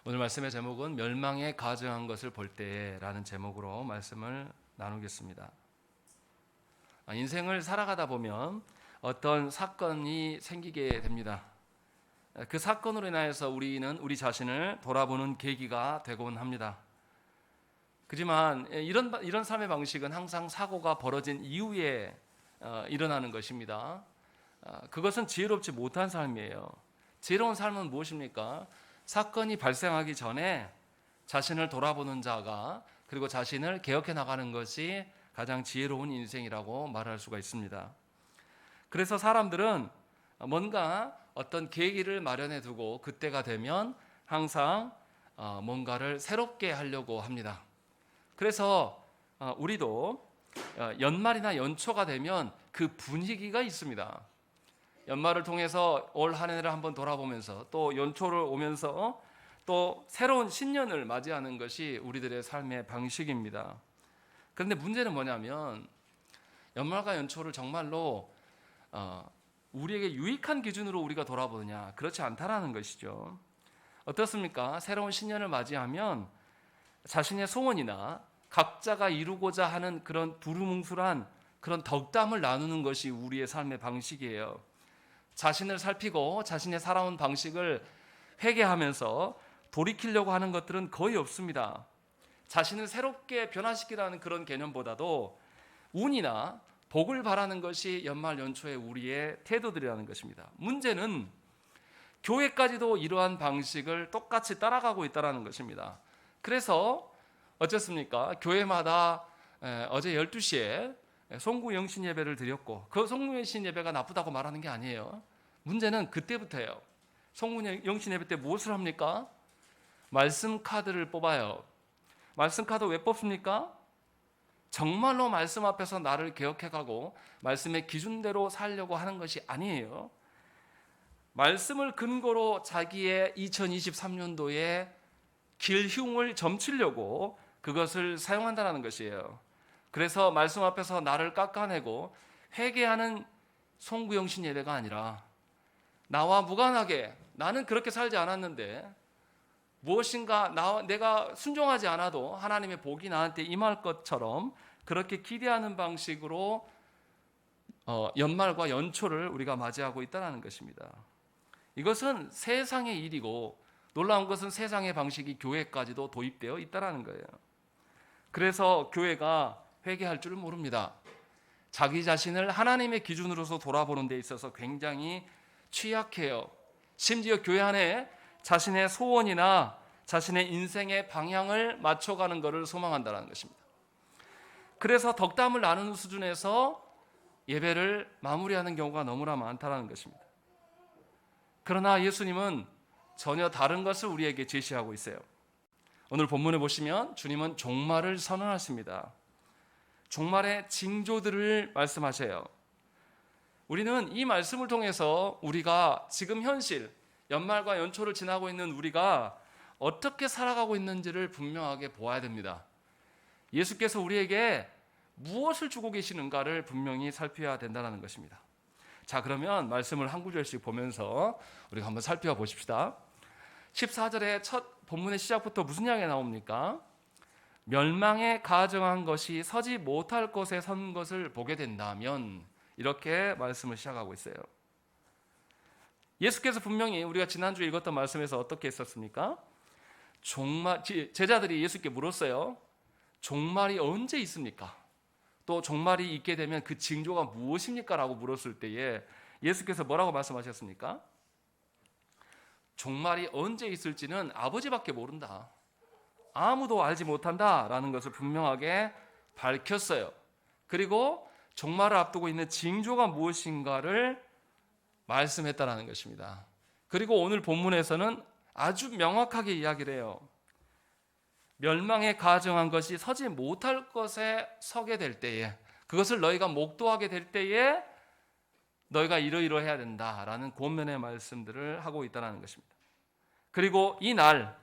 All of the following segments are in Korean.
오늘 말씀의 제목은 멸망에 가증한 것을 볼 때라는 제목으로 말씀을 나누겠습니다. 인생을 살아가다 보면 어떤 사건이 생기게 됩니다. 그 사건으로 인하여서 우리는 우리 자신을 돌아보는 계기가 되곤 합니다. 하지만 이런 삶의 방식은 항상 사고가 벌어진 이후에 일어나는 것입니다. 그것은 지혜롭지 못한 삶이에요. 지혜로운 삶은 무엇입니까? 사건이 발생하기 전에 자신을 돌아보는 자가, 그리고 자신을 개혁해 나가는 것이 가장 지혜로운 인생이라고 말할 수가 있습니다. 그래서 사람들은 뭔가 어떤 계기를 마련해 두고 그때가 되면 항상 뭔가를 새롭게 하려고 합니다. 그래서 우리도 연말이나 연초가 되면 그 분위기가 있습니다. 연말을 통해서 올 한 해를 한번 돌아보면서 또 연초를 오면서 또 새로운 신년을 맞이하는 것이 우리들의 삶의 방식입니다. 그런데 문제는 뭐냐면 연말과 연초를 정말로 우리에게 유익한 기준으로 우리가 돌아보느냐, 그렇지 않다라는 것이죠. 어떻습니까? 새로운 신년을 맞이하면 자신의 소원이나 각자가 이루고자 하는 그런 두루뭉술한 그런 덕담을 나누는 것이 우리의 삶의 방식이에요. 자신을 살피고 자신의 살아온 방식을 회개하면서 돌이키려고 하는 것들은 거의 없습니다. 자신을 새롭게 변화시키라는 그런 개념보다도 운이나 복을 바라는 것이 연말 연초의 우리의 태도들이라는 것입니다. 문제는 교회까지도 이러한 방식을 똑같이 따라가고 있다는 것입니다. 그래서 어쨌습니까? 교회마다 어제 12시에 송구 영신 예배를 드렸고, 그 송구 영신 예배가 나쁘다고 말하는 게 아니에요. 문제는 그때부터예요. 송구 영신 예배 때 무엇을 합니까? 말씀 카드를 뽑아요. 말씀 카드 왜 뽑습니까? 정말로 말씀 앞에서 나를 개혁해가고 말씀의 기준대로 살려고 하는 것이 아니에요. 말씀을 근거로 자기의 2023년도에 길흉을 점치려고 그것을 사용한다는 것이에요. 그래서 말씀 앞에서 나를 깎아내고 회개하는 송구영신 예배가 아니라 나와 무관하게, 나는 그렇게 살지 않았는데 무엇인가 내가 순종하지 않아도 하나님의 복이 나한테 임할 것처럼 그렇게 기대하는 방식으로 연말과 연초를 우리가 맞이하고 있다는 것입니다. 이것은 세상의 일이고, 놀라운 것은 세상의 방식이 교회까지도 도입되어 있다는 거예요. 그래서 교회가 회개할 줄 모릅니다. 자기 자신을 하나님의 기준으로서 돌아보는 데 있어서 굉장히 취약해요. 심지어 교회 안에 자신의 소원이나 자신의 인생의 방향을 맞춰가는 것을 소망한다는 것입니다. 그래서 덕담을 나누는 수준에서 예배를 마무리하는 경우가 너무나 많다는 것입니다. 그러나 예수님은 전혀 다른 것을 우리에게 제시하고 있어요. 오늘 본문에 보시면 주님은 종말을 선언하십니다. 종말의 징조들을 말씀하셔요. 우리는 이 말씀을 통해서 우리가 지금 현실, 연말과 연초를 지나고 있는 우리가 어떻게 살아가고 있는지를 분명하게 보아야 됩니다. 예수께서 우리에게 무엇을 주고 계시는가를 분명히 살펴야 된다는 것입니다. 자, 그러면 말씀을 한 구절씩 보면서 우리가 한번 살펴보십시다. 14절의 첫 본문의 시작부터 무슨 이야기가 나옵니까? 멸망에 가증한 것이 서지 못할 곳에 선 것을 보게 된다면, 이렇게 말씀을 시작하고 있어요. 예수께서 분명히 우리가 지난주에 읽었던 말씀에서 어떻게 했었습니까? 제자들이 예수께 물었어요. 종말이 언제 있습니까? 또 종말이 있게 되면 그 징조가 무엇입니까? 라고 물었을 때에 예수께서 뭐라고 말씀하셨습니까? 종말이 언제 있을지는 아버지밖에 모른다. 아무도 알지 못한다 라는 것을 분명하게 밝혔어요. 그리고 종말을 앞두고 있는 징조가 무엇인가를 말씀했다라는 것입니다. 그리고 오늘 본문에서는 아주 명확하게 이야기를 해요. 멸망에 가증한 것이 서지 못할 것에 서게 될 때에, 그것을 너희가 목도하게 될 때에 너희가 이러이러해야 된다라는 권면의 말씀들을 하고 있다는 것입니다. 그리고 이 날,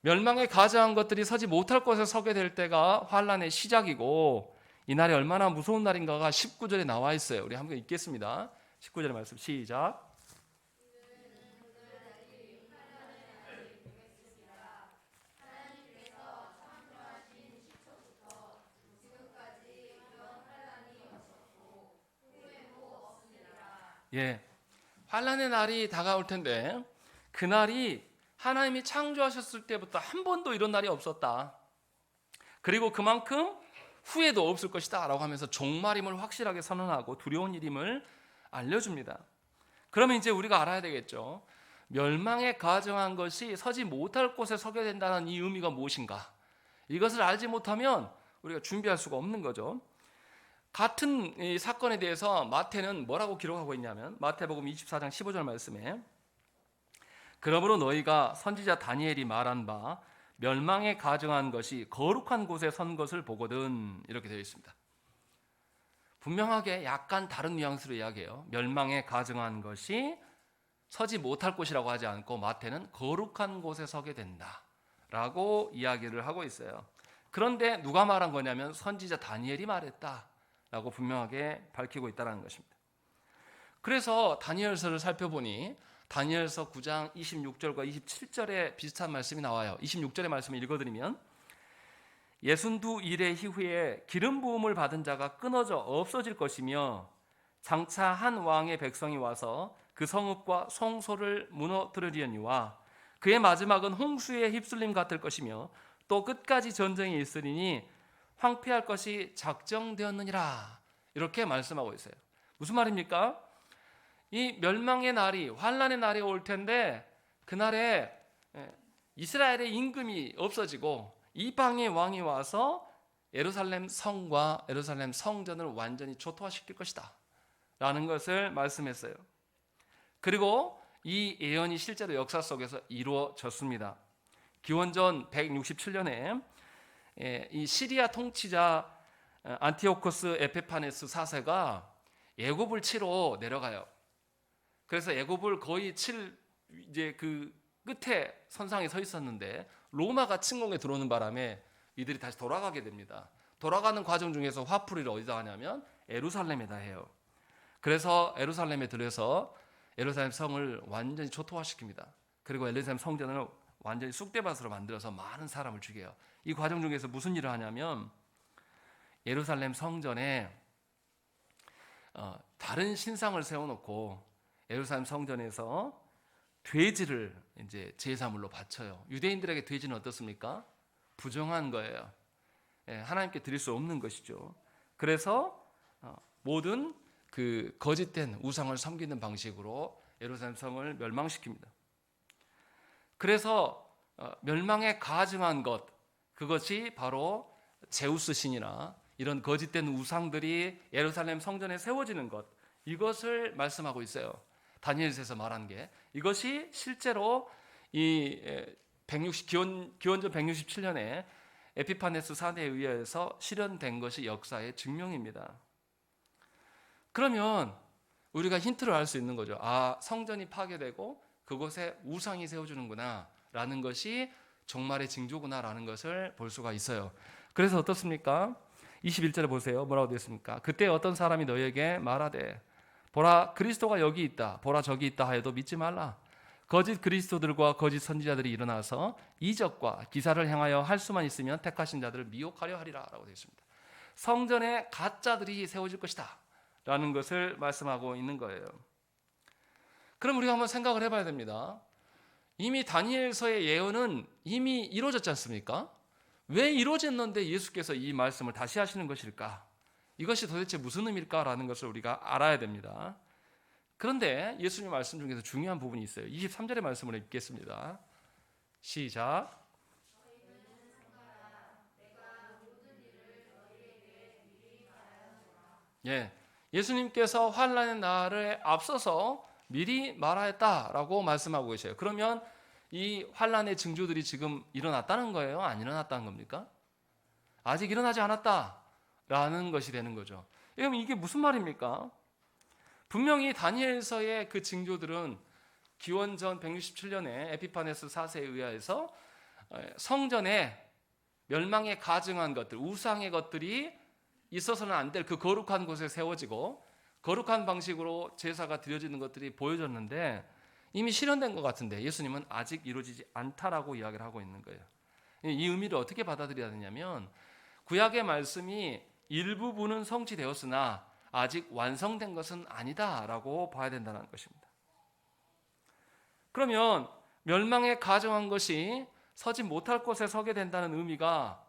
멸망에 가증한 것들이 서지 못할 것에 서게 될 때가 환란의 시작이고, 이 날이 얼마나 무서운 날인가가 19절에 나와 있어요. 우리 한번 읽겠습니다. 19절의 말씀 시작. 예, 환란의 날이 다가올 텐데 그날이 하나님이 창조하셨을 때부터 한 번도 이런 날이 없었다. 그리고 그만큼 후회도 없을 것이다 라고 하면서 종말임을 확실하게 선언하고 두려운 일임을 알려줍니다. 그러면 이제 우리가 알아야 되겠죠. 멸망에 가증한 것이 서지 못할 곳에 서게 된다는 이 의미가 무엇인가? 이것을 알지 못하면 우리가 준비할 수가 없는 거죠. 같은 이 사건에 대해서 마태는 뭐라고 기록하고 있냐면 마태복음 24장 15절 말씀에 그러므로 너희가 선지자 다니엘이 말한 바 멸망에 가증한 것이 거룩한 곳에 선 것을 보거든, 이렇게 되어 있습니다. 분명하게 약간 다른 뉘앙스로 이야기해요. 멸망에 가증한 것이 서지 못할 곳이라고 하지 않고 마태는 거룩한 곳에 서게 된다라고 이야기를 하고 있어요. 그런데 누가 말한 거냐면 선지자 다니엘이 말했다라고 분명하게 밝히고 있다는 것입니다. 그래서 다니엘서를 살펴보니 다니엘서 9장 26절과 27절에 비슷한 말씀이 나와요. 26절의 말씀을 읽어드리면 62일의 이후에 기름 부음을 받은 자가 끊어져 없어질 것이며 장차 한 왕의 백성이 와서 그 성읍과 성소를 무너뜨리려니와 그의 마지막은 홍수에 휩쓸림 같을 것이며 또 끝까지 전쟁이 있으리니 황폐할 것이 작정되었느니라, 이렇게 말씀하고 있어요. 무슨 말입니까? 이 멸망의 날이, 환란의 날이 올 텐데 그날에 이스라엘의 임금이 없어지고 이방의 왕이 와서 예루살렘 성과 예루살렘 성전을 완전히 초토화시킬 것이다 라는 것을 말씀했어요. 그리고 이 예언이 실제로 역사 속에서 이루어졌습니다. 기원전 167년에 이 시리아 통치자 안티오코스 에피파네스 4세가 애굽을 치러 내려가요. 그래서 애굽을 거의 칠 이제 그 끝에 선상에 서 있었는데 로마가 침공에 들어오는 바람에 이들이 다시 돌아가게 됩니다. 돌아가는 과정 중에서 화풀이를 어디다 하냐면 예루살렘에다 해요. 그래서 예루살렘에 들여서 예루살렘 성을 완전히 초토화시킵니다. 그리고 예루살렘 성전을 완전히 쑥대밭으로 만들어서 많은 사람을 죽여요. 이 과정 중에서 무슨 일을 하냐면 예루살렘 성전에 다른 신상을 세워놓고 예루살렘 성전에서 돼지를 이제 제사물로 바쳐요. 유대인들에게 돼지는 어떻습니까? 부정한 거예요. 하나님께 드릴 수 없는 것이죠. 그래서 모든 그 거짓된 우상을 섬기는 방식으로 예루살렘 성을 멸망시킵니다. 그래서 멸망에 가증한 것, 그것이 바로 제우스 신이나 이런 거짓된 우상들이 예루살렘 성전에 세워지는 것, 이것을 말씀하고 있어요. 다니엘서에서 말한 게 이것이 실제로 이 기원전 167년에 에피파네스 4세에 의해서 실현된 것이 역사의 증명입니다. 그러면 우리가 힌트를 알 수 있는 거죠. 아, 성전이 파괴되고 그곳에 우상이 세워주는구나 라는 것이 종말의 징조구나 라는 것을 볼 수가 있어요. 그래서 어떻습니까? 21절에 보세요. 뭐라고 되어 있습니까? 그때 어떤 사람이 너희에게 말하되 보라, 그리스도가 여기 있다, 보라 저기 있다 하여도 믿지 말라. 거짓 그리스도들과 거짓 선지자들이 일어나서 이적과 기사를 행하여 할 수만 있으면 택하신 자들을 미혹하려 하리라 라고 되어 있습니다. 성전에 가짜들이 세워질 것이다 라는 것을 말씀하고 있는 거예요. 그럼 우리가 한번 생각을 해봐야 됩니다. 이미 다니엘서의 예언은 이미 이루어졌지 않습니까? 왜 이루어졌는데 예수께서 이 말씀을 다시 하시는 것일까? 이것이 도대체 무슨 의미일까라는 것을 우리가 알아야 됩니다. 그런데 예수님 말씀 중에서 중요한 부분이 있어요. 23절의 말씀을 읽겠습니다. 시작. 예수님께서 환난의 날에 앞서서 미리 말하였다라고 말씀하고 계셔요. 그러면 이 환난의 징조들이 지금 일어났다는 거예요? 안 일어났다는 겁니까? 아직 일어나지 않았다라는 것이 되는 거죠. 그럼 이게 무슨 말입니까? 분명히 다니엘서의 그 징조들은 기원전 167년에 에피파네스 4세에 의하여서 성전에 멸망에 가증한 것들, 우상의 것들이 있어서는 안 될 그 거룩한 곳에 세워지고 거룩한 방식으로 제사가 드려지는 것들이 보여졌는데 이미 실현된 것 같은데 예수님은 아직 이루어지지 않다라고 이야기를 하고 있는 거예요. 이 의미를 어떻게 받아들여야 되냐면 구약의 말씀이 일부분은 성취되었으나 아직 완성된 것은 아니다라고 봐야 된다는 것입니다. 그러면 멸망에 가정한 것이 서지 못할 곳에 서게 된다는 의미가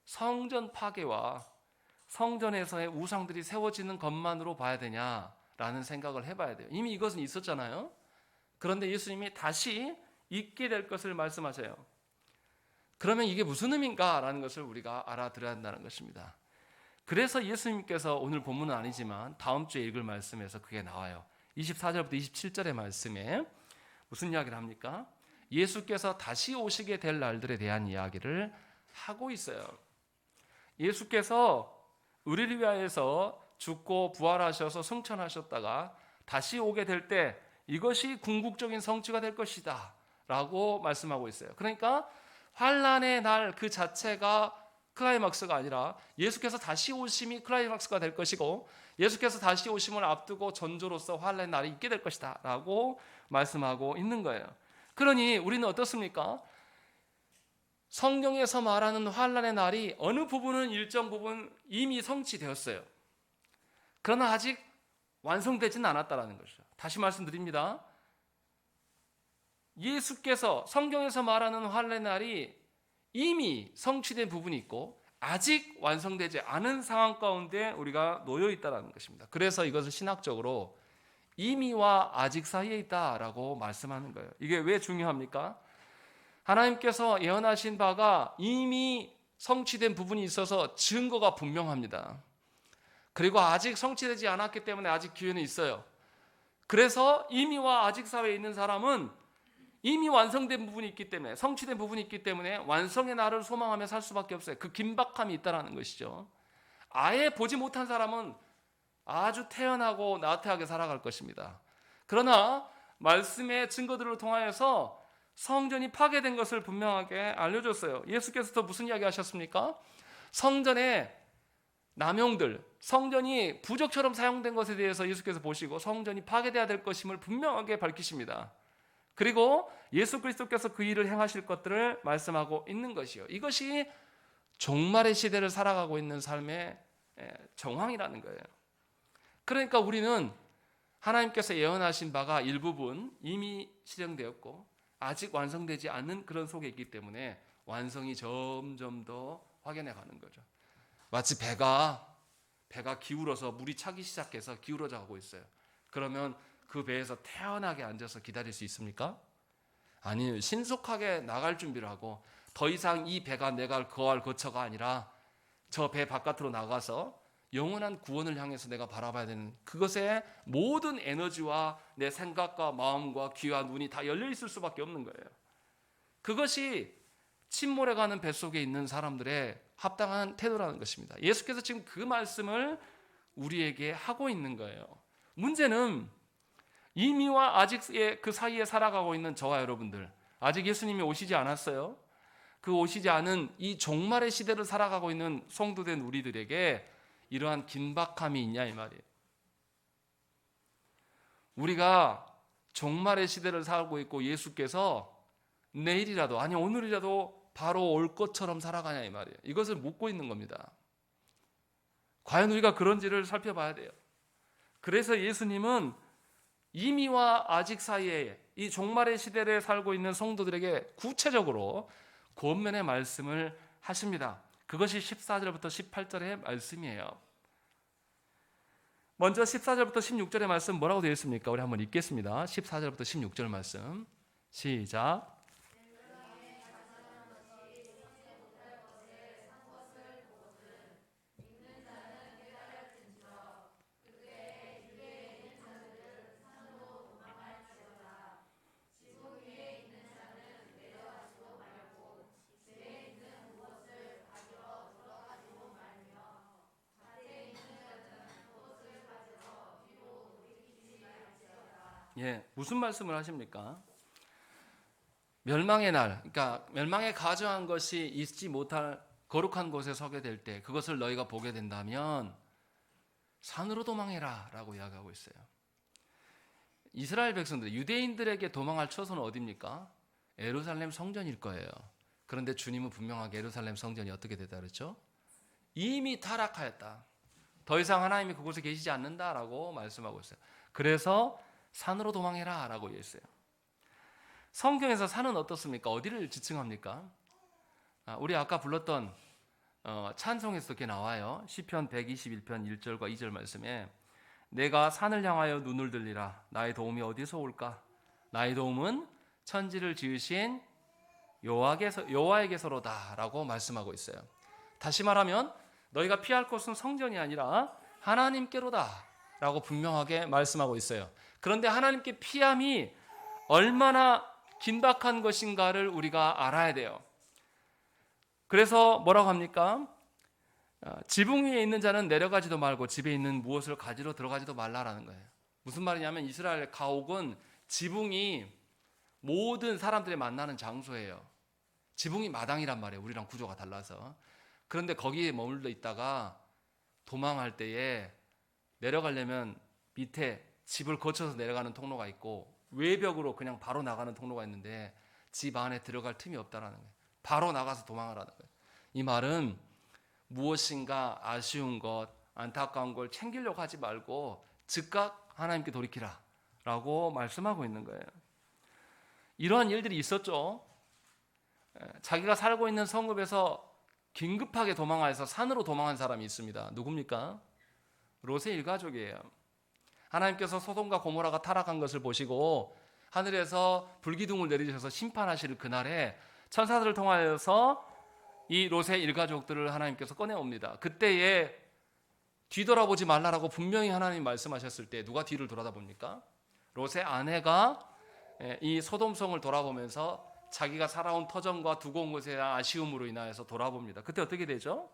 성전 파괴와 성전에서의 우상들이 세워지는 것만으로 봐야 되냐라는 생각을 해봐야 돼요. 이미 이것은 있었잖아요. 그런데 예수님이 다시 있게 될 것을 말씀하세요. 그러면 이게 무슨 의미인가라는 것을 우리가 알아들어야 한다는 것입니다. 그래서 예수님께서 오늘 본문은 아니지만 다음 주에 읽을 말씀에서 그게 나와요. 24절부터 27절의 말씀에 무슨 이야기를 합니까? 예수께서 다시 오시게 될 날들에 대한 이야기를 하고 있어요. 예수께서 우리를 위하여서 죽고 부활하셔서 승천하셨다가 다시 오게 될 때 이것이 궁극적인 성취가 될 것이다 라고 말씀하고 있어요. 그러니까 환난의 날 그 자체가 클라이막스가 아니라 예수께서 다시 오심이 클라이막스가 될 것이고 예수께서 다시 오심을 앞두고 전조로서 환난의 날이 있게 될 것이다 라고 말씀하고 있는 거예요. 그러니 우리는 어떻습니까? 성경에서 말하는 환난의 날이 어느 부분은 일정 부분 이미 성취되었어요. 그러나 아직 완성되지는 않았다는 것이죠. 다시 말씀드립니다. 예수께서 성경에서 말하는 환난의 날이 이미 성취된 부분이 있고 아직 완성되지 않은 상황 가운데 우리가 놓여 있다는 것입니다. 그래서 이것을 신학적으로 이미와 아직 사이에 있다라고 말씀하는 거예요. 이게 왜 중요합니까? 하나님께서 예언하신 바가 이미 성취된 부분이 있어서 증거가 분명합니다. 그리고 아직 성취되지 않았기 때문에 아직 기회는 있어요. 그래서 이미와 아직 사이에 있는 사람은 이미 완성된 부분이 있기 때문에 성취된 부분이 있기 때문에 완성의 날을 소망하며 살 수밖에 없어요. 그 긴박함이 있다는 것이죠. 아예 보지 못한 사람은 아주 태연하고 나태하게 살아갈 것입니다. 그러나 말씀의 증거들을 통하여서 성전이 파괴된 것을 분명하게 알려줬어요. 예수께서 또 무슨 이야기 하셨습니까? 성전의 남용들, 성전이 부적처럼 사용된 것에 대해서 예수께서 보시고 성전이 파괴되어야 될 것임을 분명하게 밝히십니다. 그리고 예수 그리스도께서 그 일을 행하실 것들을 말씀하고 있는 것이요. 이것이 종말의 시대를 살아가고 있는 삶의 정황이라는 거예요. 그러니까 우리는 하나님께서 예언하신 바가 일부분 이미 실행되었고 아직 완성되지 않는 그런 속에 있기 때문에 완성이 점점 더 확연해 가는 거죠. 마치 배가 기울어서 물이 차기 시작해서 기울어져 가고 있어요. 그러면 그 배에서 태연하게 앉아서 기다릴 수 있습니까? 아니요. 신속하게 나갈 준비를 하고 더 이상 이 배가 내가 거할 거처가 아니라 저 배 바깥으로 나가서 영원한 구원을 향해서 내가 바라봐야 되는 그것에 모든 에너지와 내 생각과 마음과 귀와 눈이 다 열려 있을 수밖에 없는 거예요. 그것이 침몰해가는 뱃속에 있는 사람들의 합당한 태도라는 것입니다. 예수께서 지금 그 말씀을 우리에게 하고 있는 거예요. 문제는 이미와 아직의 그 사이에 살아가고 있는 저와 여러분들, 아직 예수님이 오시지 않았어요. 그 오시지 않은 이 종말의 시대를 살아가고 있는 성도된 우리들에게 이러한 긴박함이 있냐 이 말이에요. 우리가 종말의 시대를 살고 있고 예수께서 내일이라도 아니 오늘이라도 바로 올 것처럼 살아가냐 이 말이에요. 이것을 묻고 있는 겁니다. 과연 우리가 그런지를 살펴봐야 돼요. 그래서 예수님은 이미와 아직 사이에 이 종말의 시대를 살고 있는 성도들에게 구체적으로 권면의 말씀을 하십니다. 그것이 14절부터 18절의 말씀이에요. 먼저 14절부터 16절의 말씀 뭐라고 되어 있습니까? 우리 한번 읽겠습니다. 14절부터 16절 말씀 시작. 무슨 말씀을 하십니까? 멸망의 날, 그러니까 멸망에 가정한 것이 있지 못할 거룩한 곳에 서게 될 때 그것을 너희가 보게 된다면 산으로 도망해라 라고 이야기하고 있어요. 이스라엘 백성들, 유대인들에게 도망할 처소는 어디입니까? 예루살렘 성전일 거예요. 그런데 주님은 분명하게 예루살렘 성전이 어떻게 되다 그랬죠? 이미 타락하였다. 더 이상 하나님이 그곳에 계시지 않는다라고 말씀하고 있어요. 그래서 산으로 도망해라 라고 얘기했어요. 성경에서 산은 어떻습니까? 어디를 지칭합니까? 우리 아까 불렀던 찬송에서 이렇게 나와요. 시편 121편 1절과 2절 말씀에 내가 산을 향하여 눈을 들리라. 나의 도움이 어디서 올까? 나의 도움은 천지를 지으신 여호와에게서로다 라고 말씀하고 있어요. 다시 말하면 너희가 피할 곳은 성전이 아니라 하나님께로다 라고 분명하게 말씀하고 있어요. 그런데 하나님께 피함이 얼마나 긴박한 것인가를 우리가 알아야 돼요. 그래서 뭐라고 합니까? 지붕 위에 있는 자는 내려가지도 말고 집에 있는 무엇을 가지러 들어가지도 말라라는 거예요. 무슨 말이냐면 이스라엘 가옥은 지붕이 모든 사람들이 만나는 장소예요. 지붕이 마당이란 말이에요. 우리랑 구조가 달라서. 그런데 거기에 머물러 있다가 도망할 때에 내려가려면 밑에 집을 거쳐서 내려가는 통로가 있고 외벽으로 그냥 바로 나가는 통로가 있는데 집 안에 들어갈 틈이 없다라는 거예요. 바로 나가서 도망하라는 거예요. 이 말은 무엇인가 아쉬운 것, 안타까운 걸 챙기려고 하지 말고 즉각 하나님께 돌이키라 라고 말씀하고 있는 거예요. 이러한 일들이 있었죠. 자기가 살고 있는 성읍에서 긴급하게 도망해서 산으로 도망한 사람이 있습니다. 누굽니까? 롯의 일가족이에요. 하나님께서 소돔과 고모라가 타락한 것을 보시고 하늘에서 불기둥을 내리셔서 심판하실 그날에 천사들을 통하여서 이 롯의 일가족들을 하나님께서 꺼내옵니다. 그때에 뒤돌아보지 말라라고 분명히 하나님 말씀하셨을 때 누가 뒤를 돌아다봅니까? 롯의 아내가 이 소돔성을 돌아보면서 자기가 살아온 터전과 두고 온 것에 대한 아쉬움으로 인하여서 돌아봅니다. 그때 어떻게 되죠?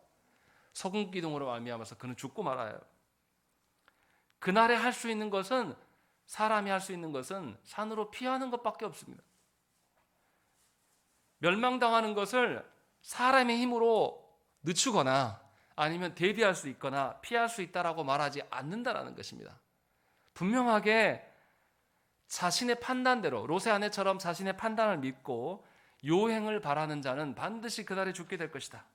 소금 기둥으로 말미암아서 그는 죽고 말아요. 그날에 할 수 있는 것은 사람이 할 수 있는 것은 산으로 피하는 것밖에 없습니다. 멸망당하는 것을 사람의 힘으로 늦추거나 아니면 대비할 수 있거나 피할 수 있다라고 말하지 않는다라는 것입니다. 분명하게 자신의 판단대로 롯의 아내처럼 자신의 판단을 믿고 요행을 바라는 자는 반드시 그날에 죽게 될 것이다.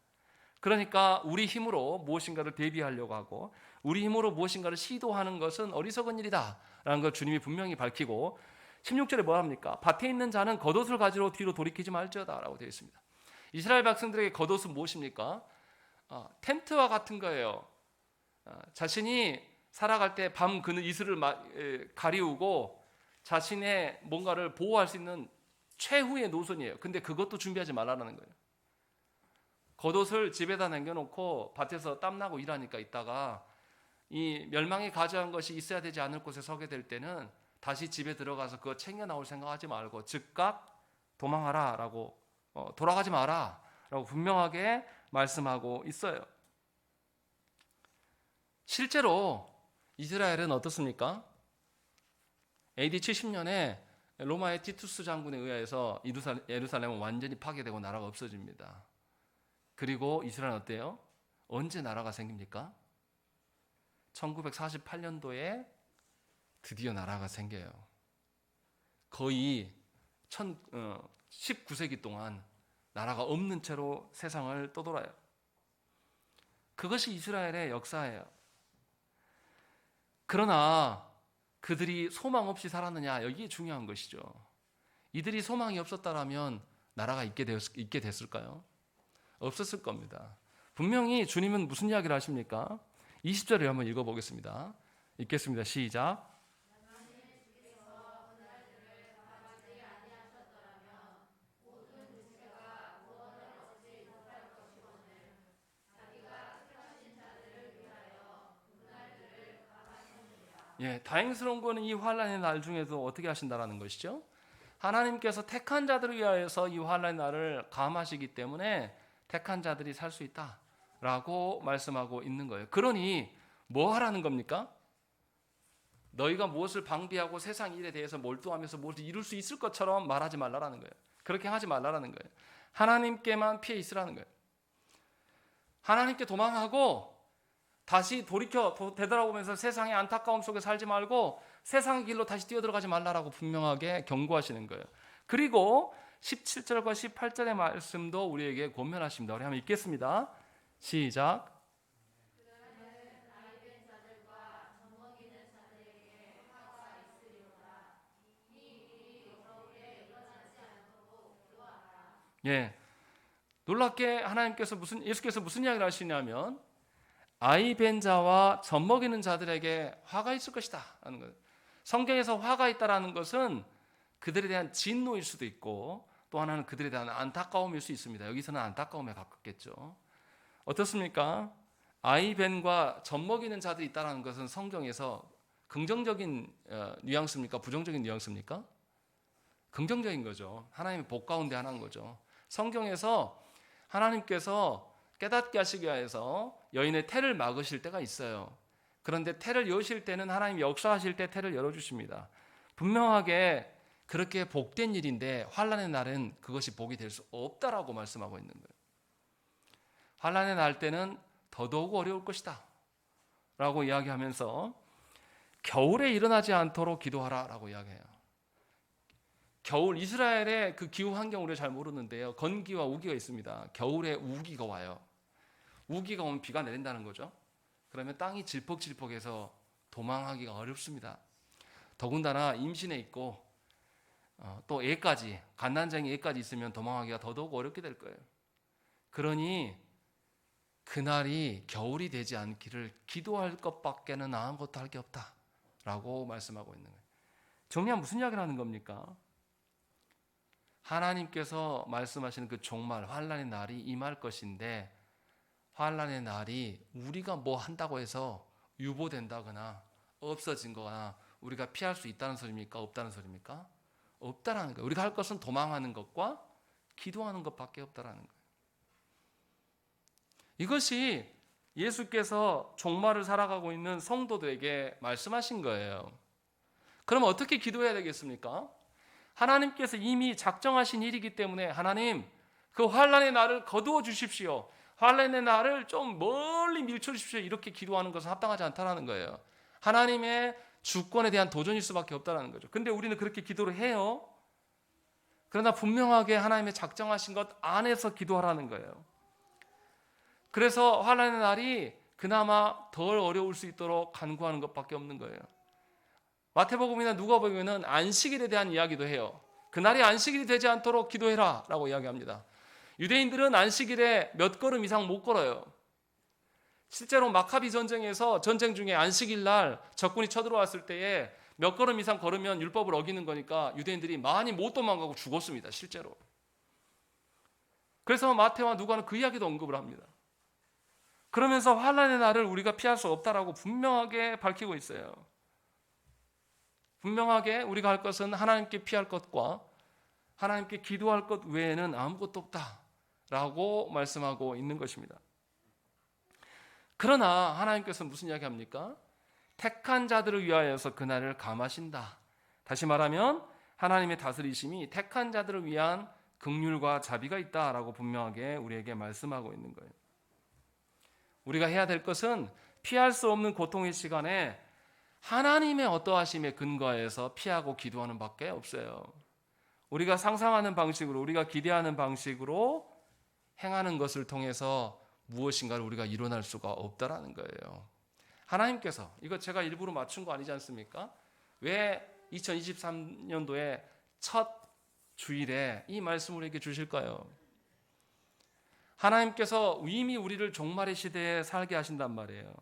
그러니까 우리 힘으로 무엇인가를 대비하려고 하고 우리 힘으로 무엇인가를 시도하는 것은 어리석은 일이다 라는 걸 주님이 분명히 밝히고 16절에 뭐 합니까? 밭에 있는 자는 겉옷을 가지러 뒤로 돌이키지 말지어다 라고 되어 있습니다. 이스라엘 백성들에게 겉옷은 무엇입니까? 텐트와 같은 거예요. 자신이 살아갈 때 밤 그는 이슬을 가리우고 자신의 뭔가를 보호할 수 있는 최후의 노선이에요. 근데 그것도 준비하지 말라는 거예요. 겉옷을 집에다 남겨놓고 밭에서 땀나고 일하니까 있다가 이 멸망이 가져간 것이 있어야 되지 않을 곳에 서게 될 때는 다시 집에 들어가서 그거 챙겨 나올 생각하지 말고 즉각 도망하라 라고 돌아가지 마라 라고 분명하게 말씀하고 있어요. 실제로 이스라엘은 어떻습니까? AD 70년에 로마의 티투스 장군에 의해서 예루살렘은 완전히 파괴되고 나라가 없어집니다. 그리고 이스라엘은 어때요? 언제 나라가 생깁니까? 1948년도에 드디어 나라가 생겨요. 거의 19세기 동안 나라가 없는 채로 세상을 떠돌아요. 그것이 이스라엘의 역사예요. 그러나 그들이 소망 없이 살았느냐? 여기에 중요한 것이죠. 이들이 소망이 없었다라면 나라가 있게 됐을까요? 없었을 겁니다. 분명히 주님은 무슨 이야기를 하십니까? 20절을 한번 읽어보겠습니다. 읽겠습니다. 시작. 다행스러운 것은 이 환난의 날 중에도 어떻게 하신다라는 것이죠. 하나님께서 택한 자들을 위하여서 이 환난의 날을 감하시기 때문에 택한 자들이 살 수 있다라고 말씀하고 있는 거예요. 그러니 뭐 하라는 겁니까? 너희가 무엇을 방비하고 세상 일에 대해서 몰두하면서 무엇을 이룰 수 있을 것처럼 말하지 말라라는 거예요. 그렇게 하지 말라라는 거예요. 하나님께만 피해 있으라는 거예요. 하나님께 도망하고 다시 돌이켜 되돌아보면서 세상의 안타까움 속에 살지 말고 세상의 길로 다시 뛰어들어가지 말라라고 분명하게 경고하시는 거예요. 그리고 17절과 18절의 말씀도 우리에게 권면하십니다. 우리 한번 읽겠습니다. 시작. 예, 놀랍게 예수께서 무슨 이야기를 하시냐면 아이 벤 자와 젖 먹이는 자들에게 화가 있을 것이다 하는 거예요. 성경에서 화가 있다라는 것은 그들에 대한 진노일 수도 있고 또 하나는 그들에 대한 안타까움일 수 있습니다. 여기서는 안타까움에 가깝겠죠. 어떻습니까? 아이 벤과 젖 먹이는 자들이 있다는 것은 성경에서 긍정적인 뉘앙스입니까? 부정적인 뉘앙스입니까? 긍정적인 거죠. 하나님의 복 가운데 하나인 거죠. 성경에서 하나님께서 깨닫게 하시기 위해서 여인의 태를 막으실 때가 있어요. 그런데 태를 여실 때는 하나님이 역사하실 때 태를 열어주십니다. 분명하게 그렇게 복된 일인데 환난의 날은 그것이 복이 될 수 없다라고 말씀하고 있는 거예요. 환난의 날 때는 더더욱 어려울 것이다 라고 이야기하면서 겨울에 일어나지 않도록 기도하라 라고 이야기해요. 겨울, 이스라엘의 그 기후 환경 우리가 잘 모르는데요, 건기와 우기가 있습니다. 겨울에 우기가 와요. 우기가 오면 비가 내린다는 거죠. 그러면 땅이 질퍽질퍽해서 도망하기가 어렵습니다. 더군다나 임신해 있고 또 애까지, 갓난쟁이 애까지 있으면 도망하기가 더더욱 어렵게 될 거예요. 그러니 그날이 겨울이 되지 않기를 기도할 것밖에는 나은 것도 할 게 없다 라고 말씀하고 있는 거예요. 정리하면 무슨 이야기를 하는 겁니까? 하나님께서 말씀하시는 그 종말, 환난의 날이 임할 것인데 환난의 날이 우리가 뭐 한다고 해서 유보된다거나 없어진 거나 우리가 피할 수 있다는 소리입니까? 없다는 소리입니까? 없다라는 거예요. 우리가 할 것은 도망하는 것과 기도하는 것밖에 없다라는 거예요. 이것이 예수께서 종말을 살아가고 있는 성도들에게 말씀하신 거예요. 그럼 어떻게 기도해야 되겠습니까? 하나님께서 이미 작정하신 일이기 때문에 하나님 그 환난의 날을 거두어 주십시오. 환난의 날을 좀 멀리 밀쳐 주십시오. 이렇게 기도하는 것은 합당하지 않다는 거예요. 하나님의 주권에 대한 도전일 수밖에 없다는 거죠. 근데 우리는 그렇게 기도를 해요. 그러나 분명하게 하나님의 작정하신 것 안에서 기도하라는 거예요. 그래서 환난의 날이 그나마 덜 어려울 수 있도록 간구하는 것밖에 없는 거예요. 마태복음이나 누가복음에는 안식일에 대한 이야기도 해요. 그날이 안식일이 되지 않도록 기도해라 라고 이야기합니다. 유대인들은 안식일에 몇 걸음 이상 못 걸어요. 실제로 마카비 전쟁에서 전쟁 중에 안식일 날 적군이 쳐들어왔을 때에 몇 걸음 이상 걸으면 율법을 어기는 거니까 유대인들이 많이 못 도망가고 죽었습니다. 실제로. 그래서 마태와 누가는 그 이야기도 언급을 합니다. 그러면서 환난의 날을 우리가 피할 수 없다라고 분명하게 밝히고 있어요. 분명하게 우리가 할 것은 하나님께 피할 것과 하나님께 기도할 것 외에는 아무것도 없다라고 말씀하고 있는 것입니다. 그러나 하나님께서 무슨 이야기합니까? 택한 자들을 위하여서 그날을 감하신다. 다시 말하면 하나님의 다스리심이 택한 자들을 위한 긍휼과 자비가 있다라고 분명하게 우리에게 말씀하고 있는 거예요. 우리가 해야 될 것은 피할 수 없는 고통의 시간에 하나님의 어떠하심에 근거해서 피하고 기도하는 밖에 없어요. 우리가 상상하는 방식으로, 우리가 기대하는 방식으로 행하는 것을 통해서 무엇인가를 우리가 이뤄낼 수가 없다라는 거예요. 하나님께서, 이거 제가 일부러 맞춘 거 아니지 않습니까? 왜 2023년도에 첫 주일에 이 말씀을 우리에게 주실까요? 하나님께서 이미 우리를 종말의 시대에 살게 하신단 말이에요.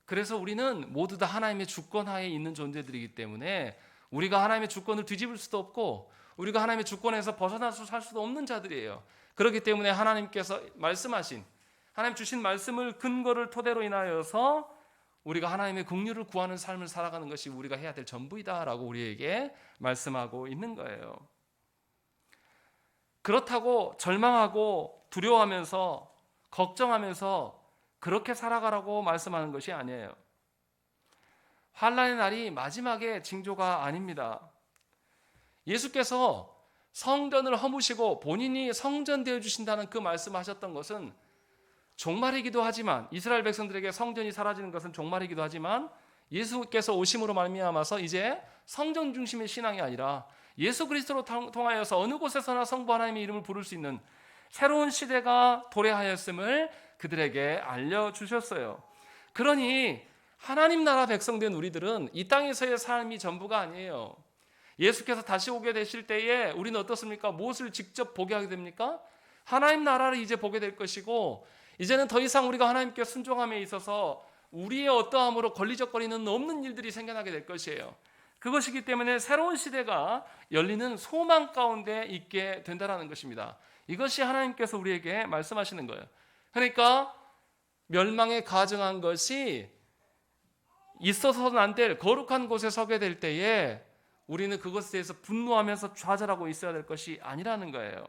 그래서 우리는 모두 다 하나님의 주권 하에 있는 존재들이기 때문에 우리가 하나님의 주권을 뒤집을 수도 없고 우리가 하나님의 주권에서 벗어나서 살 수도 없는 자들이에요. 그렇기 때문에 하나님께서 말씀하신, 하나님 주신 말씀을 근거를 토대로 인하여서 우리가 하나님의 긍휼을 구하는 삶을 살아가는 것이 우리가 해야 될 전부이다라고 우리에게 말씀하고 있는 거예요. 그렇다고 절망하고 두려워하면서 걱정하면서 그렇게 살아가라고 말씀하는 것이 아니에요. 환난의 날이 마지막의 징조가 아닙니다. 예수께서 성전을 허무시고 본인이 성전되어 주신다는 그 말씀하셨던 것은 종말이기도 하지만, 이스라엘 백성들에게 성전이 사라지는 것은 종말이기도 하지만 예수께서 오심으로 말미암아서 이제 성전 중심의 신앙이 아니라 예수 그리스도로 통하여서 어느 곳에서나 성부 하나님의 이름을 부를 수 있는 새로운 시대가 도래하였음을 그들에게 알려주셨어요. 그러니 하나님 나라 백성된 우리들은 이 땅에서의 삶이 전부가 아니에요. 예수께서 다시 오게 되실 때에 우리는 어떻습니까? 무엇을 직접 보게 하게 됩니까? 하나님 나라를 이제 보게 될 것이고, 이제는 더 이상 우리가 하나님께 순종함에 있어서 우리의 어떠함으로 걸리적거리는 없는 일들이 생겨나게 될 것이에요. 그것이기 때문에 새로운 시대가 열리는 소망 가운데 있게 된다는 것입니다. 이것이 하나님께서 우리에게 말씀하시는 거예요. 그러니까 멸망에 가증한 것이 있어서는 안 될 거룩한 곳에 서게 될 때에 우리는 그것에 대해서 분노하면서 좌절하고 있어야 될 것이 아니라는 거예요.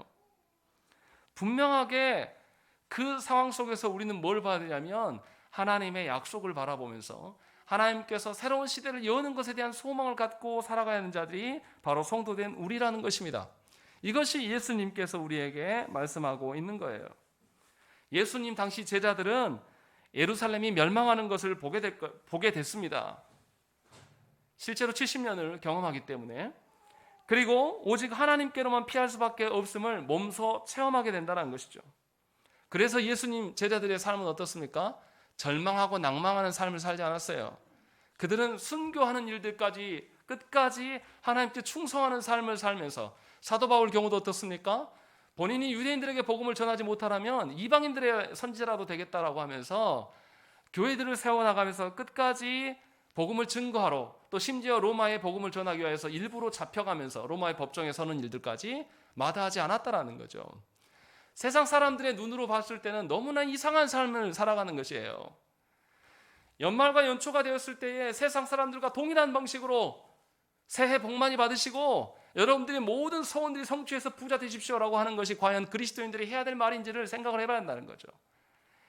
분명하게 그 상황 속에서 우리는 뭘 봐야 되냐면 하나님의 약속을 바라보면서 하나님께서 새로운 시대를 여는 것에 대한 소망을 갖고 살아가야 하는 자들이 바로 성도된 우리라는 것입니다. 이것이 예수님께서 우리에게 말씀하고 있는 거예요. 예수님 당시 제자들은 예루살렘이 멸망하는 것을 보게 됐습니다. 실제로 70년을 경험하기 때문에. 그리고 오직 하나님께로만 피할 수밖에 없음을 몸소 체험하게 된다는 것이죠. 그래서 예수님 제자들의 삶은 어떻습니까? 절망하고 낭망하는 삶을 살지 않았어요. 그들은 순교하는 일들까지 끝까지 하나님께 충성하는 삶을 살면서, 사도 바울 경우도 어떻습니까? 본인이 유대인들에게 복음을 전하지 못하라면 이방인들의 선지자라도 되겠다라고 하면서 교회들을 세워나가면서 끝까지 복음을 증거하러, 또 심지어 로마에 복음을 전하기 위해서 일부러 잡혀가면서 로마의 법정에 서는 일들까지 마다하지 않았다라는 거죠. 세상 사람들의 눈으로 봤을 때는 너무나 이상한 삶을 살아가는 것이에요. 연말과 연초가 되었을 때에 세상 사람들과 동일한 방식으로 새해 복 많이 받으시고 여러분들의 모든 소원들이 성취해서 부자 되십시오라고 하는 것이 과연 그리스도인들이 해야 될 말인지를 생각을 해봐야 한다는 거죠.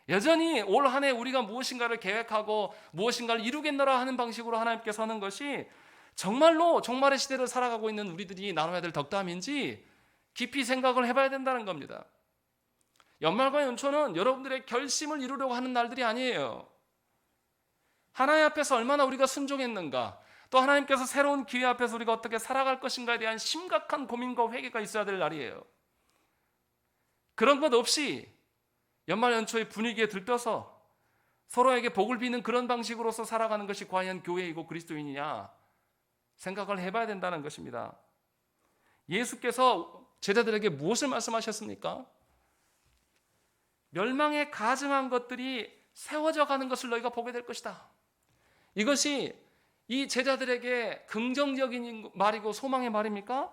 여전히 올 한 해 우리가 무엇인가를 계획하고 무엇인가를 이루겠노라 하는 방식으로 하나님께 서는 것이 정말로 종말의 시대를 살아가고 있는 우리들이 나눠야 될 덕담인지 깊이 생각을 해봐야 된다는 겁니다. 연말과 연초는 여러분들의 결심을 이루려고 하는 날들이 아니에요. 하나님 앞에서 얼마나 우리가 순종했는가, 또 하나님께서 새로운 기회 앞에서 우리가 어떻게 살아갈 것인가에 대한 심각한 고민과 회개가 있어야 될 날이에요. 그런 것 없이 연말 연초의 분위기에 들떠서 서로에게 복을 비는 그런 방식으로서 살아가는 것이 과연 교회이고 그리스도인이냐 생각을 해봐야 된다는 것입니다. 예수께서 제자들에게 무엇을 말씀하셨습니까? 멸망에 가증한 것들이 세워져 가는 것을 너희가 보게 될 것이다. 이것이 이 제자들에게 긍정적인 말이고 소망의 말입니까?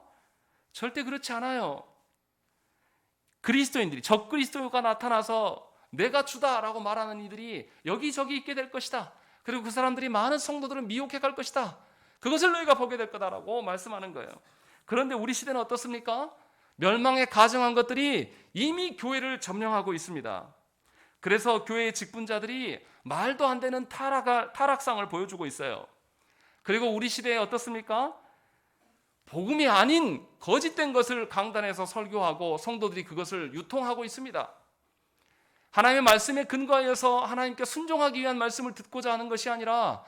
절대 그렇지 않아요. 그리스도인들이, 적그리스도가 나타나서 내가 주다라고 말하는 이들이 여기저기 있게 될 것이다. 그리고 그 사람들이 많은 성도들을 미혹해 갈 것이다. 그것을 너희가 보게 될 거다라고 말씀하는 거예요. 그런데 우리 시대는 어떻습니까? 멸망에 가증한 것들이 이미 교회를 점령하고 있습니다. 그래서 교회의 직분자들이 말도 안 되는 타락상을 보여주고 있어요. 그리고 우리 시대에 어떻습니까? 복음이 아닌 거짓된 것을 강단에서 설교하고 성도들이 그것을 유통하고 있습니다. 하나님의 말씀에 근거하여서 하나님께 순종하기 위한 말씀을 듣고자 하는 것이 아니라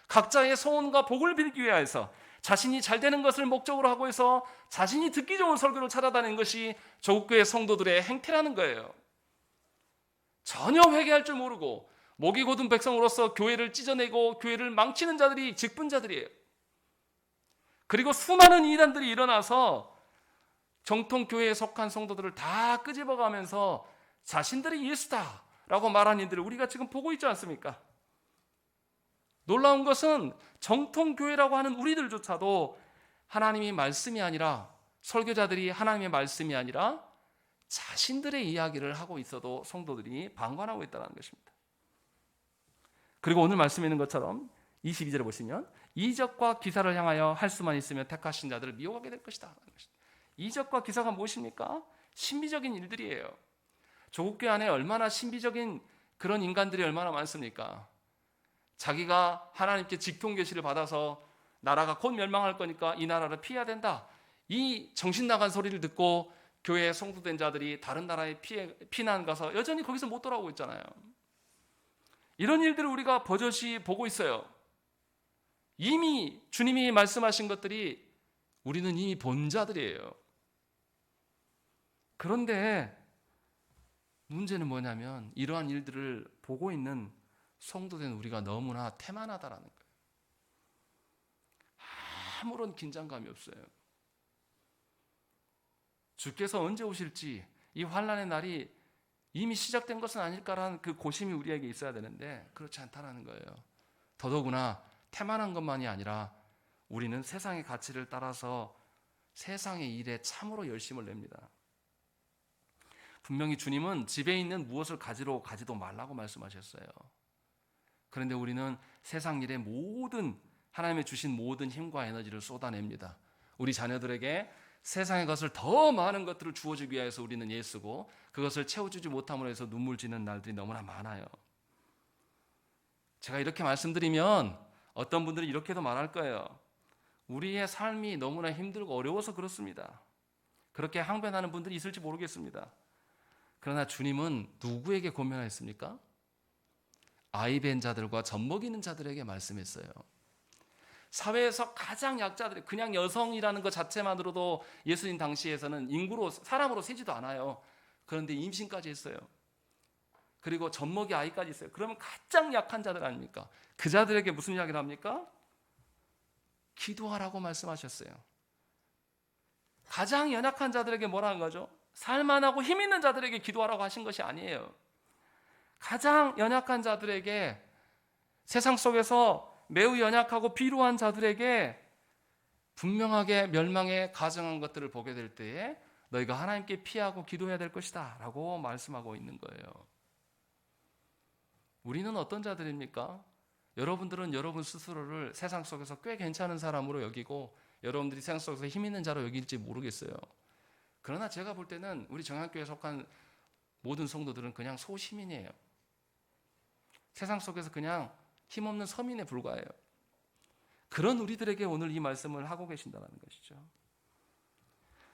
각자의 소원과 복을 빌기 위해서 자신이 잘 되는 것을 목적으로 하고 해서 자신이 듣기 좋은 설교를 찾아다니는 것이 조국교회 성도들의 행태라는 거예요. 전혀 회개할 줄 모르고 목이 곧은 백성으로서 교회를 찢어내고 교회를 망치는 자들이 직분자들이에요. 그리고 수많은 이단들이 일어나서 정통교회에 속한 성도들을 다 끄집어가면서 자신들이 예수다라고 말하는 이들을 우리가 지금 보고 있지 않습니까? 놀라운 것은 정통교회라고 하는 우리들조차도 하나님의 말씀이 아니라, 설교자들이 하나님의 말씀이 아니라 자신들의 이야기를 하고 있어도 성도들이 방관하고 있다는 것입니다. 그리고 오늘 말씀에 있는 것처럼 22절에 보시면 이적과 기사를 향하여 할 수만 있으면 택하신 자들을 미혹하게 될 것이다. 이적과 기사가 무엇입니까? 신비적인 일들이에요. 조국교회 안에 얼마나 신비적인 그런 인간들이 얼마나 많습니까? 자기가 하나님께 직통계시를 받아서 나라가 곧 멸망할 거니까 이 나라를 피해야 된다. 이 정신 나간 소리를 듣고 교회에 성도된 자들이 다른 나라에 피난 가서 여전히 거기서 못 돌아오고 있잖아요. 이런 일들을 우리가 버젓이 보고 있어요. 이미 주님이 말씀하신 것들이 우리는 이미 본 자들이에요. 그런데 문제는 뭐냐면 이러한 일들을 보고 있는 성도된 우리가 너무나 태만하다라는 거예요. 아무런 긴장감이 없어요. 주께서 언제 오실지, 이 환난의 날이 이미 시작된 것은 아닐까라는 그 고심이 우리에게 있어야 되는데 그렇지 않다는 거예요. 더더구나 태만한 것만이 아니라 우리는 세상의 가치를 따라서 세상의 일에 참으로 열심을 냅니다. 분명히 주님은 집에 있는 무엇을 가지도 말라고 말씀하셨어요. 그런데 우리는 세상 일에 하나님의 주신 모든 힘과 에너지를 쏟아냅니다. 우리 자녀들에게 세상의 것을 더 많은 것들을 주어주기 위해서 우리는 애쓰고 그것을 채워주지 못함으로 해서 눈물 지는 날들이 너무나 많아요. 제가 이렇게 말씀드리면 어떤 분들이 이렇게도 말할 거예요. 우리의 삶이 너무나 힘들고 어려워서 그렇습니다. 그렇게 항변하는 분들이 있을지 모르겠습니다. 그러나 주님은 누구에게 권면하였습니까? 아이벤 자들과 젖먹이는 자들에게 말씀했어요. 사회에서 가장 약자들이, 그냥 여성이라는 것 자체만으로도 예수님 당시에서는 사람으로 세지도 않아요. 그런데 임신까지 했어요. 그리고 젖먹이 아이까지 있어요. 그러면 가장 약한 자들 아닙니까? 그 자들에게 무슨 이야기를 합니까? 기도하라고 말씀하셨어요. 가장 연약한 자들에게 뭐라는 거죠? 살만하고 힘 있는 자들에게 기도하라고 하신 것이 아니에요. 가장 연약한 자들에게, 세상 속에서 매우 연약하고 필요한 자들에게 분명하게 멸망에 가정한 것들을 보게 될 때에 너희가 하나님께 피하고 기도해야 될 것이다 라고 말씀하고 있는 거예요. 우리는 어떤 자들입니까? 여러분들은 여러분 스스로를 세상 속에서 꽤 괜찮은 사람으로 여기고 여러분들이 세상 속에서 힘 있는 자로 여길지 모르겠어요. 그러나 제가 볼 때는 우리 정약교회에 속한 모든 성도들은 그냥 소시민이에요. 세상 속에서 그냥 힘없는 서민에 불과해요. 그런 우리들에게 오늘 이 말씀을 하고 계신다는 것이죠.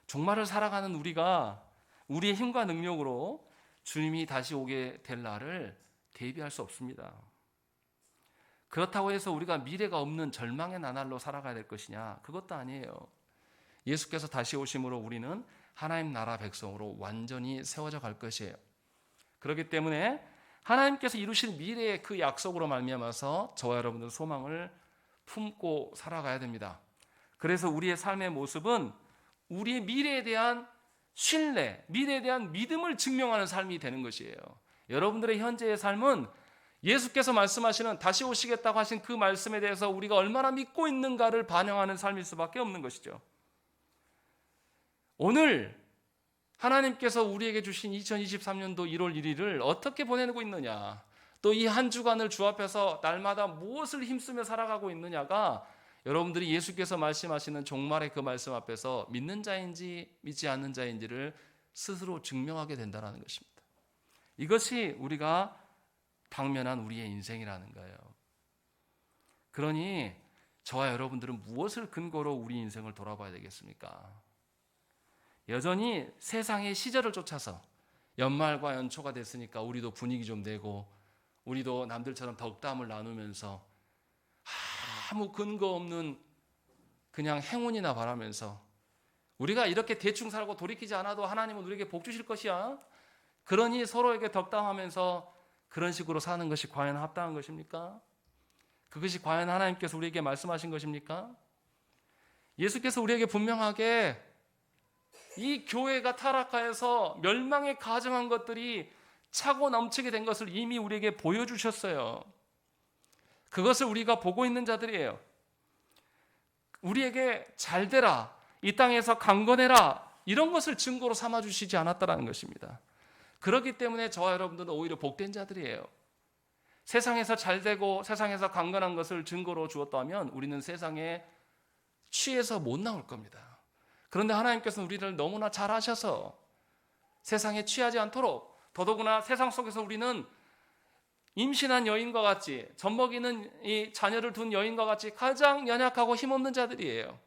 종말을 살아가는 우리가 우리의 힘과 능력으로 주님이 다시 오게 될 날을 대비할 수 없습니다. 그렇다고 해서 우리가 미래가 없는 절망의 나날로 살아가야 될 것이냐? 그것도 아니에요. 예수께서 다시 오심으로 우리는 하나님 나라 백성으로 완전히 세워져 갈 것이에요. 그렇기 때문에 하나님께서 이루신 미래의 그 약속으로 말미암아서 저와 여러분들 소망을 품고 살아가야 됩니다. 그래서 우리의 삶의 모습은 우리의 미래에 대한 신뢰, 미래에 대한 믿음을 증명하는 삶이 되는 것이에요. 여러분들의 현재의 삶은 예수께서 말씀하시는 다시 오시겠다고 하신 그 말씀에 대해서 우리가 얼마나 믿고 있는가를 반영하는 삶일 수밖에 없는 것이죠. 오늘 하나님께서 우리에게 주신 2023년도 1월 1일을 어떻게 보내고 있느냐, 또 이 한 주간을 주 앞에서 날마다 무엇을 힘쓰며 살아가고 있느냐가 여러분들이 예수께서 말씀하시는 종말의 그 말씀 앞에서 믿는 자인지 믿지 않는 자인지를 스스로 증명하게 된다는 것입니다. 이것이 우리가 당면한 우리의 인생이라는 거예요. 그러니 저와 여러분들은 무엇을 근거로 우리 인생을 돌아봐야 되겠습니까? 여전히 세상의 시절을 쫓아서 연말과 연초가 됐으니까 우리도 분위기 좀 내고 우리도 남들처럼 덕담을 나누면서 아무 근거 없는 그냥 행운이나 바라면서 우리가 이렇게 대충 살고 돌이키지 않아도 하나님은 우리에게 복 주실 것이야. 그러니 서로에게 덕담하면서 그런 식으로 사는 것이 과연 합당한 것입니까? 그것이 과연 하나님께서 우리에게 말씀하신 것입니까? 예수께서 우리에게 분명하게 이 교회가 타락하여서 멸망에 가정한 것들이 차고 넘치게 된 것을 이미 우리에게 보여주셨어요. 그것을 우리가 보고 있는 자들이에요. 우리에게 잘 되라, 이 땅에서 강건해라, 이런 것을 증거로 삼아주시지 않았다는 것입니다. 그렇기 때문에 저와 여러분들은 오히려 복된 자들이에요. 세상에서 잘 되고 세상에서 강건한 것을 증거로 주었다면 우리는 세상에 취해서 못 나올 겁니다. 그런데 하나님께서는 우리를 너무나 잘 아셔서 세상에 취하지 않도록, 더더구나 세상 속에서 우리는 임신한 여인과 같이, 젖먹이는 이 자녀를 둔 여인과 같이 가장 연약하고 힘없는 자들이에요.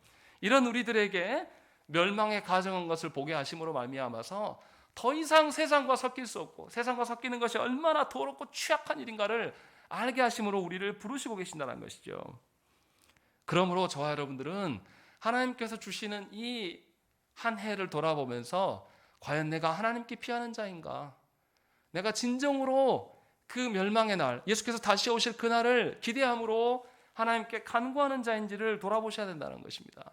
이런 우리들에게 멸망에 가정한 것을 보게 하심으로 말미암아서 더 이상 세상과 섞일 수 없고 세상과 섞이는 것이 얼마나 더럽고 취약한 일인가를 알게 하심으로 우리를 부르시고 계신다는 것이죠. 그러므로 저와 여러분들은 하나님께서 주시는 이 한 해를 돌아보면서 과연 내가 하나님께 피하는 자인가? 내가 진정으로 그 멸망의 날, 예수께서 다시 오실 그날을 기대함으로 하나님께 간구하는 자인지를 돌아보셔야 된다는 것입니다.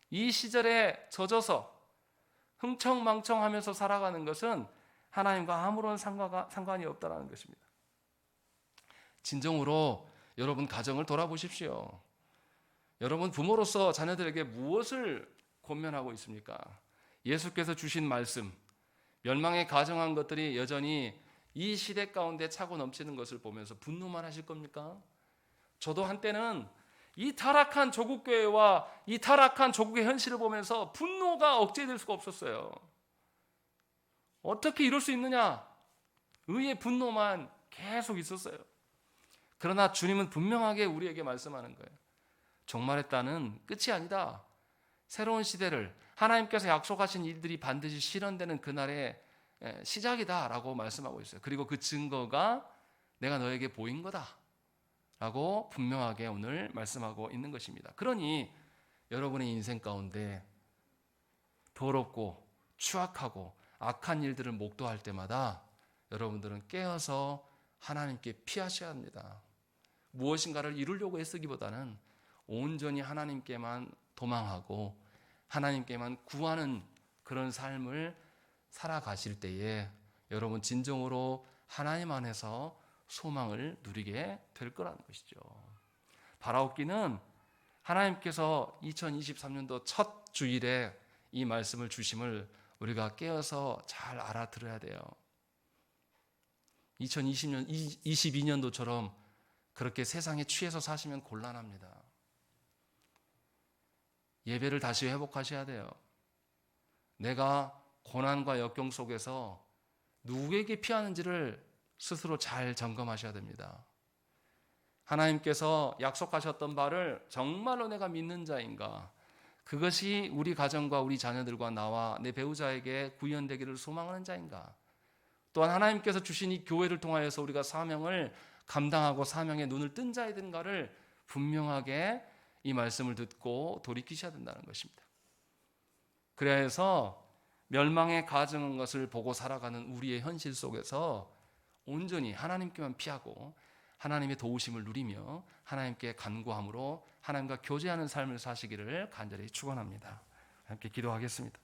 이 시절에 젖어서 흥청망청하면서 살아가는 것은 하나님과 아무런 상관이 없다는 것입니다. 진정으로 여러분 가정을 돌아보십시오. 여러분 부모로서 자녀들에게 무엇을 권면하고 있습니까? 예수께서 주신 말씀, 멸망에 가정한 것들이 여전히 이 시대 가운데 차고 넘치는 것을 보면서 분노만 하실 겁니까? 저도 한때는 이 타락한 조국교회와 이 타락한 조국의 현실을 보면서 분노가 억제될 수가 없었어요. 어떻게 이럴 수 있느냐? 의의 분노만 계속 있었어요. 그러나 주님은 분명하게 우리에게 말씀하는 거예요. 종말의 때는 끝이 아니다. 새로운 시대를 하나님께서 약속하신 일들이 반드시 실현되는 그날의 시작이다 라고 말씀하고 있어요. 그리고 그 증거가 내가 너에게 보인 거다 라고 분명하게 오늘 말씀하고 있는 것입니다. 그러니 여러분의 인생 가운데 더럽고 추악하고 악한 일들을 목도할 때마다 여러분들은 깨어서 하나님께 피하셔야 합니다. 무엇인가를 이루려고 애쓰기보다는 온전히 하나님께만 도망하고 하나님께만 구하는 그런 삶을 살아가실 때에 여러분 진정으로 하나님 안에서 소망을 누리게 될 거라는 것이죠. 바라옵기는 하나님께서 2023년도 첫 주일에 이 말씀을 주심을 우리가 깨어서 잘 알아들어야 돼요. 2022년도처럼 그렇게 세상에 취해서 사시면 곤란합니다. 예배를 다시 회복하셔야 돼요. 내가 고난과 역경 속에서 누구에게 피하는지를 스스로 잘 점검하셔야 됩니다. 하나님께서 약속하셨던 바를 정말로 내가 믿는 자인가? 그것이 우리 가정과 우리 자녀들과 나와 내 배우자에게 구현되기를 소망하는 자인가? 또한 하나님께서 주신 이 교회를 통하여서 우리가 사명을 감당하고 사명에 눈을 뜬 자이든가를 분명하게 이 말씀을 듣고 돌이키셔야 된다는 것입니다. 그래서 멸망에 가증한 것을 보고 살아가는 우리의 현실 속에서 온전히 하나님께만 피하고 하나님의 도우심을 누리며 하나님께 간구함으로 하나님과 교제하는 삶을 사시기를 간절히 축원합니다. 함께 기도하겠습니다.